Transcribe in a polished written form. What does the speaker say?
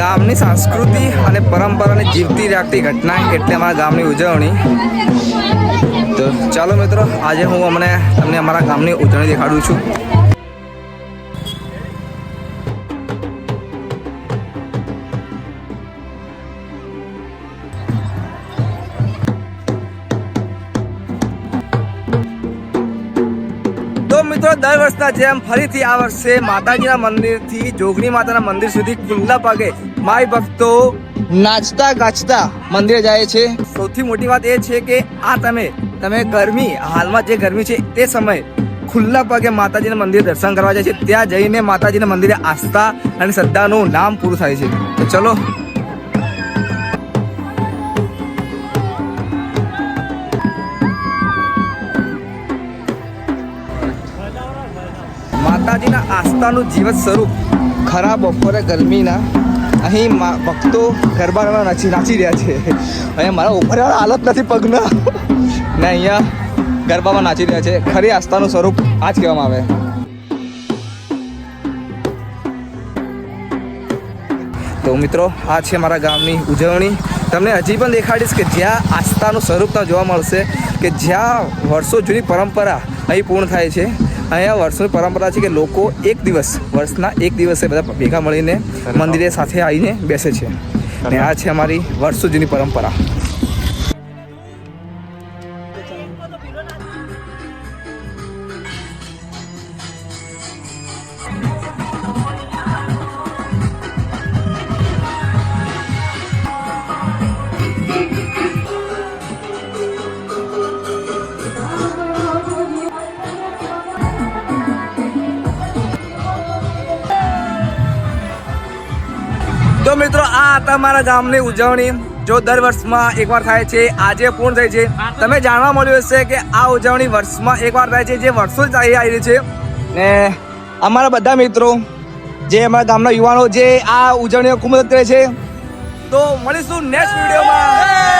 ગામની સંસ્કૃતિ અને પરંપરાને જીવતી રાખતી ઘટના એટલે અમારા ગામની ઉજવણી. તો ચાલો મિત્રો, આજે હું તમને અમારા ગામની ઉજવણી દેખાડું છું. તો મિત્રો, દર વર્ષના જેમ ફરીથી આ વર્ષે માતાજીના મંદિરથી જોગણી માતાના મંદિર સુધી ખુલ્લા પગે માઈ ભક્તો નાચતા ગાચતા મંદિરે જાય છે. સૌથી મોટી વાત એ છે કે આ તમે ગરમી, હાલમાં જે ગરમી છે તે સમયે ખુલ્લા પગે માતાજીના મંદિર દર્શન કરવા જાય છે. ત્યાં જઈને માતાજીના મંદિરે આસ્થા અને શ્રદ્ધાનું નામ પૂરું થાય છે. તો ચલો, માતાજીના આસ્થાનું જીવત સ્વરૂપ ખરા બપોરે ગરમીના અહીં ભક્તો ગરબા નાચી રહ્યા છે. અહીંયા મારા ઉપર હાલત નથી પગના ને અહીંયા ગરબામાં નાચી રહ્યા છે. ખરી આસ્થાનું સ્વરૂપ આ જ કહેવામાં આવે. તો મિત્રો, આ છે મારા ગામની ઉજવણી. તમને હજી પણ દેખાડીશ કે જ્યાં આસ્થાનું સ્વરૂપ ત્યાં જોવા મળશે, કે જ્યાં વર્ષો જૂની પરંપરા અહીં પૂર્ણ થાય છે. અહીંયા વર્ષોની પરંપરા છે કે લોકો વર્ષના એક દિવસે બધા ભેગા મળીને મંદિરે સાથે આવીને બેસે છે. અને આ છે અમારી વર્ષો જૂની પરંપરા. તો મિત્રો, આ હતા મારા ગામની ઉજવણી, જો દર વર્ષમાં એકવાર થાય છે. આજે પૂર્ણ થઈ છે. તમે જાણવા મળ્યું હશે કે આ ઉજવણી વર્ષમાં એકવાર થાય છે, જે વર્ષો જ આવી રહી છે. ને અમારા બધા મિત્રો, જે અમારા ગામના યુવાનો જે આ ઉજવણીઓ ખૂબ મદદ કરે છે. તો મળીશું નેક્સ્ટ વિડીયોમાં.